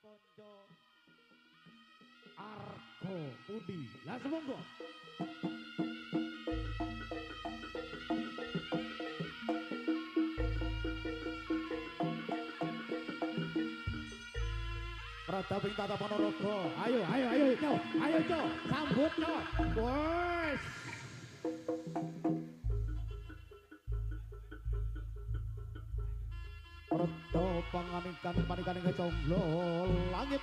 konco Arko Pudi. Lah semonggo. Pradapi Tata Ponorogo. Ayo, Cok. Ayo, Cok. Sambut, Cok. Wes. Prada panikan kecomblo langit.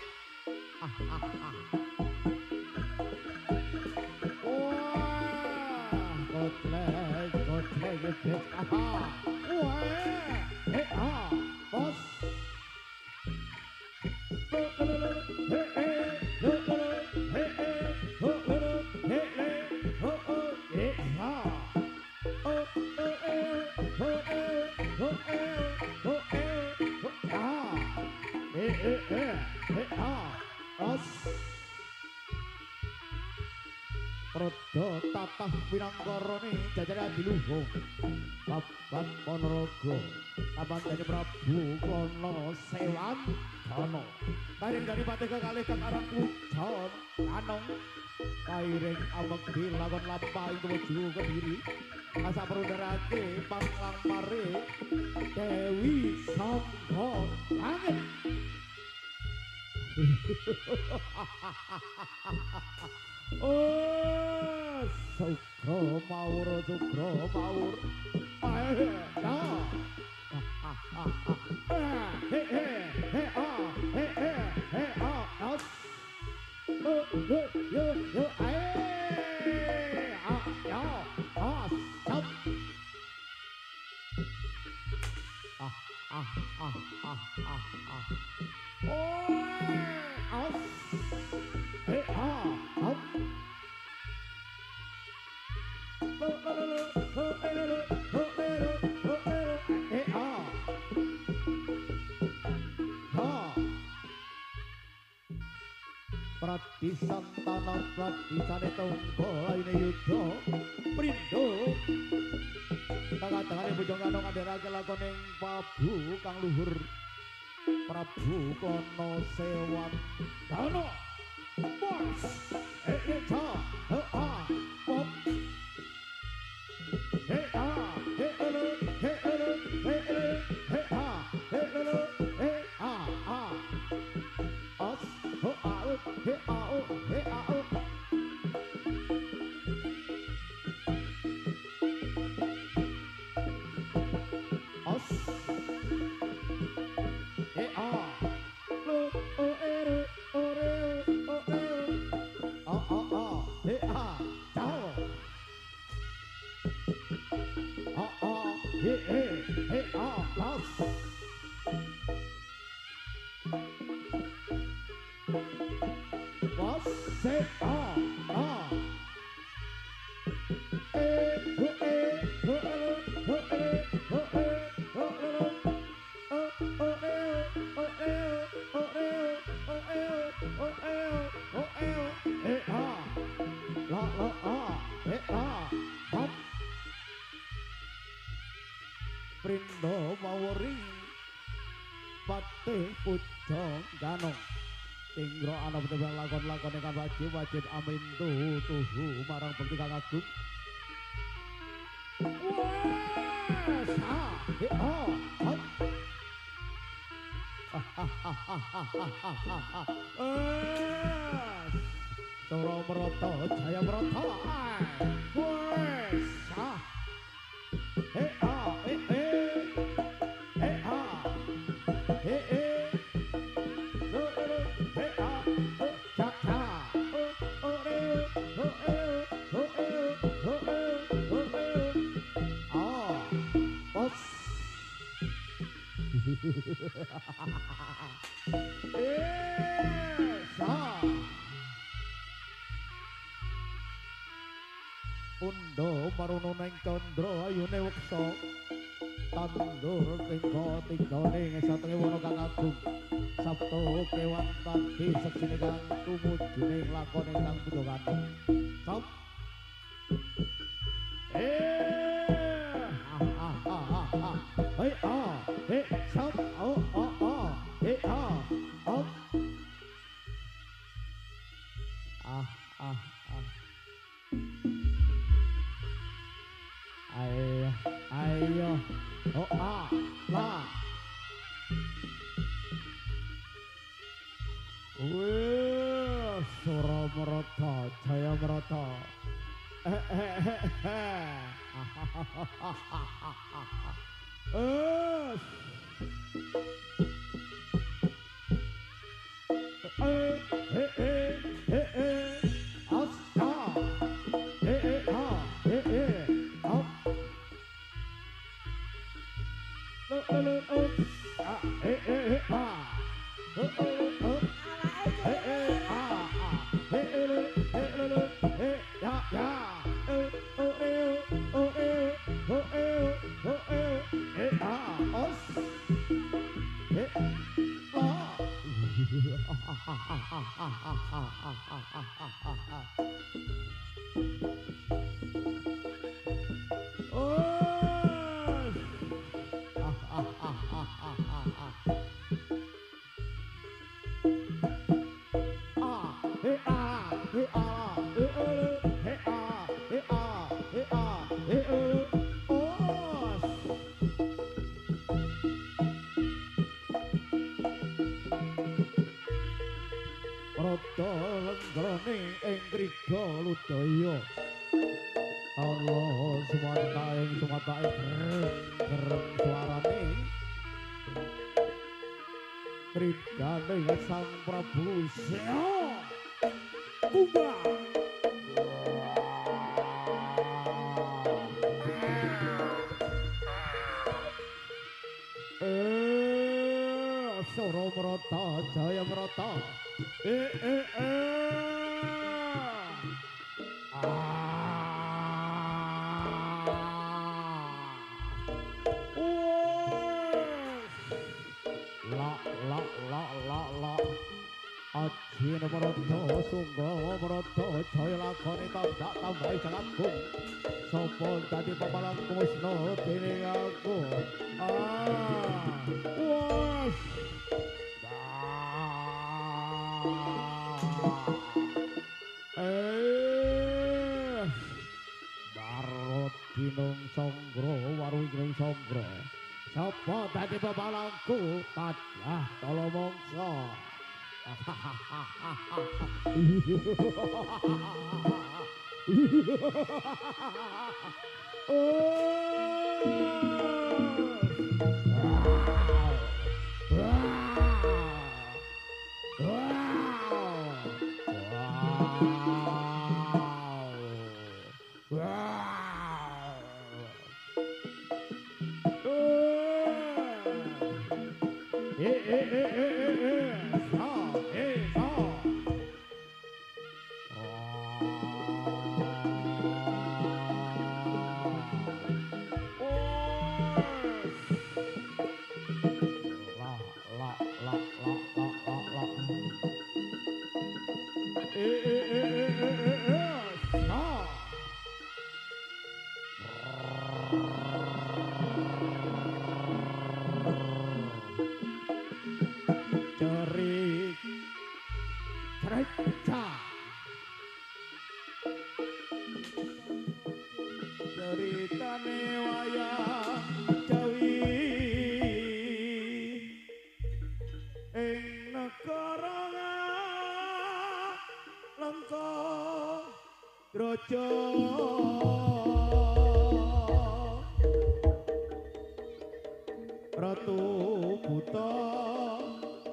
Wah, kotlek. Wah, bos. Prodo tatah pinangkorone jajare adiluhung Babat Ponorogo Abandane Prabu Kono Sewan Kono Kairing dari pati kekalih kang aran Pujon Kanong Kairing amekti lakon lampahi tumuju Kediri asa perundarake panglang mare Dewi Sangga Langit Oh, sukro maur. Ayo, Pradisantana pradisane tunggo laine yudha prindo tengah-tengahane bojong kano ngandharake lakoning pabu kang luhur Prabu Kono Sewan Kono bos ca pop Prindo mawuri patih pujang ganong tingro ana betebang lakon-lakon ingkang wajib amin tuhu marang bekti kang agung Soro Meroto Jaya Meroto Undo maruno neng condro ayune weksa tandur tingko ning satenge wono kang agung sabto kewan tadi seksine kang tumujune lakone kang budokan sop hei sop Wih, Sura Merata, Jaya Merata. Eh, Asa. Up. Rada lenggrane ing kriga ludaya Allah sumata ing gereng suarane krigane Sang Prabu Sya Kumbang Sura Merata Jaya Merata Ajina Merata Sunggawa Merata Jaya lakone tambak tambahi Jagatgung sapa dadi papalang Kusna dening aku was Barot Ginung Songgro Warung Ginung Songgro sapa dadi pabalangku Tadah Tala Mangsa Ceritane wayang Jawi ing negara Langka Draja Ratu Buta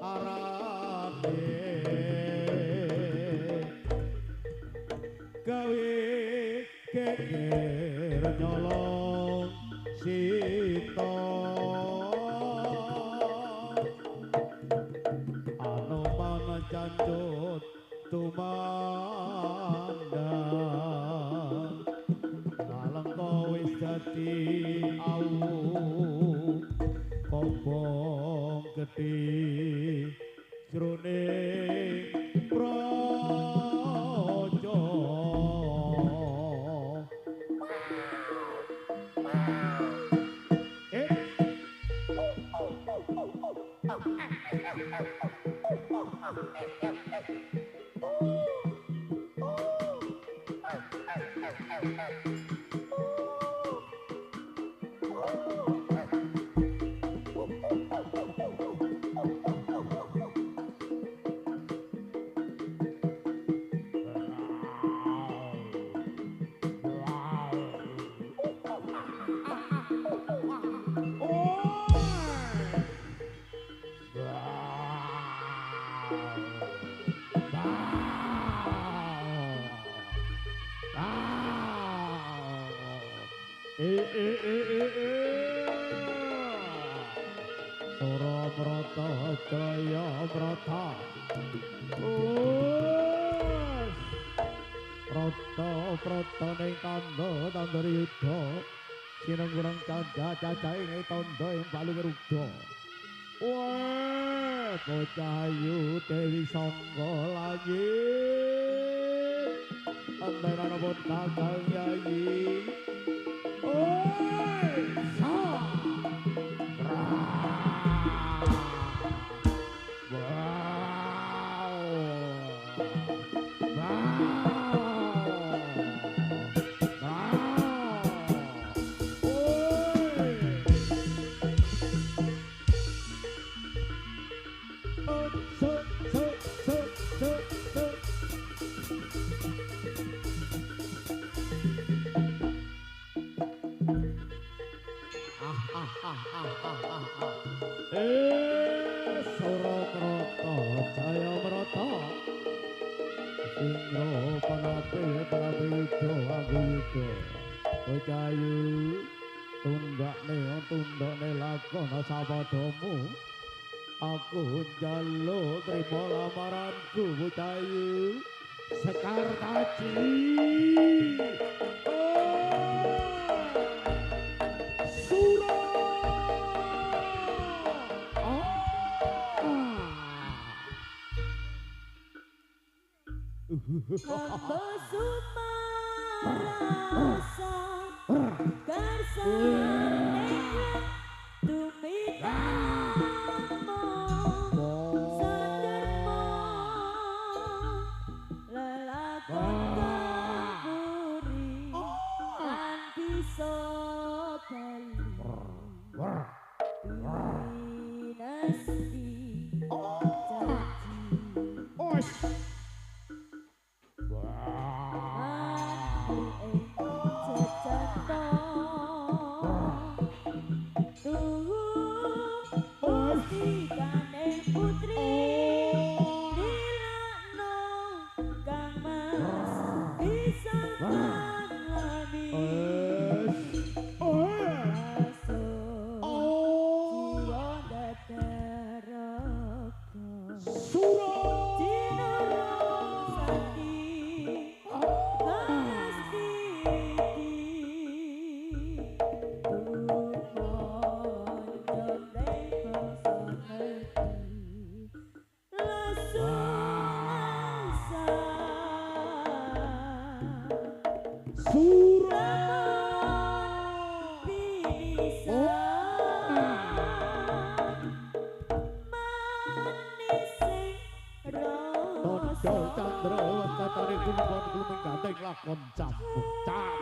arane gawe geger nyolong Sita Anoman janjut tumandang Alengka wis dadi awu kobong gedhe jroning praja Surabrata Jaya Brata Prata ning tanda yuda sinenggulang caca ing tanda ing paling ruda. Wah, bocah ayu Dewi Sangga langit antarana pun kakang yayi. Oi, sa Surabrata Jaya Brata Singro Panape Prabito Aguyudo Bocayu tundakne lakona sabadamu aku njaluk trima lamaranku Bocayu Sekar Taji. Mambo sumarasa karsane tumitamo sadermo lelakon kapuri lan bisa bali dinasti janji lakon campur cap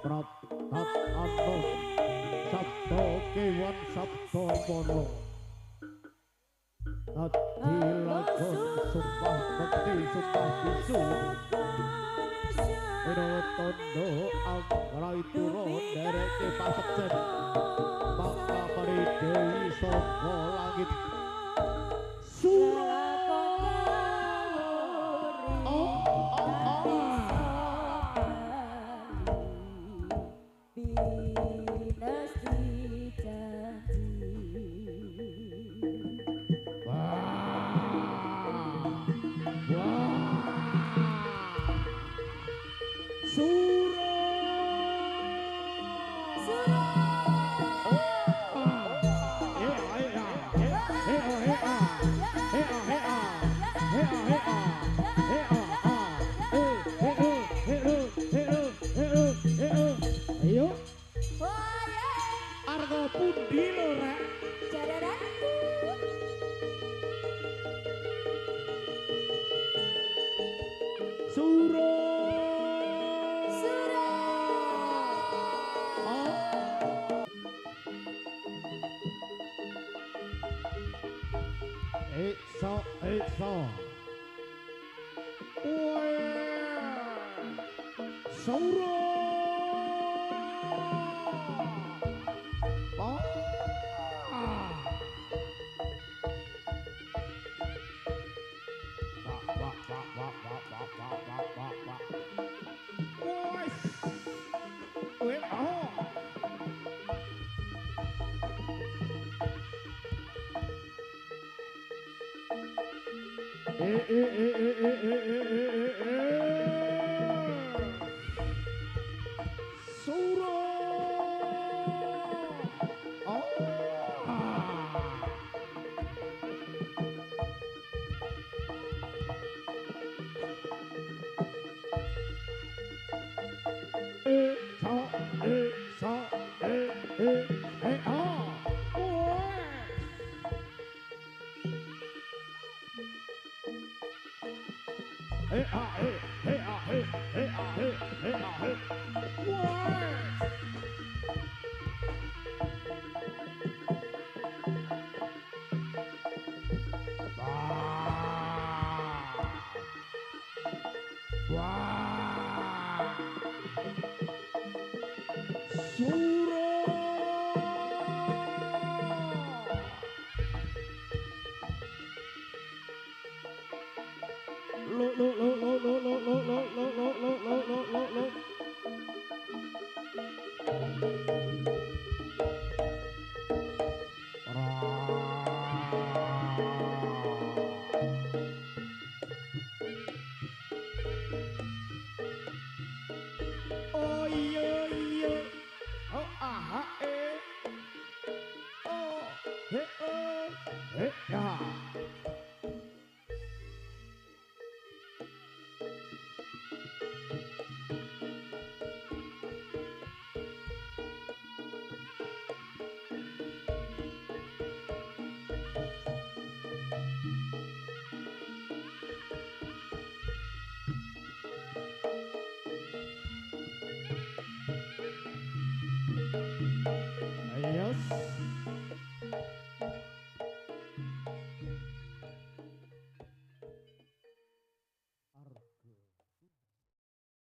prat anon sabdo kewan sabdo mono hati lakon sumpah bekti sumpah bisu eno tondo angrai turun derek ke pasekjen bangka pari dewi soko langit surah Suro. Oh. Oh iya iya. Oh aha oh ya. Yes.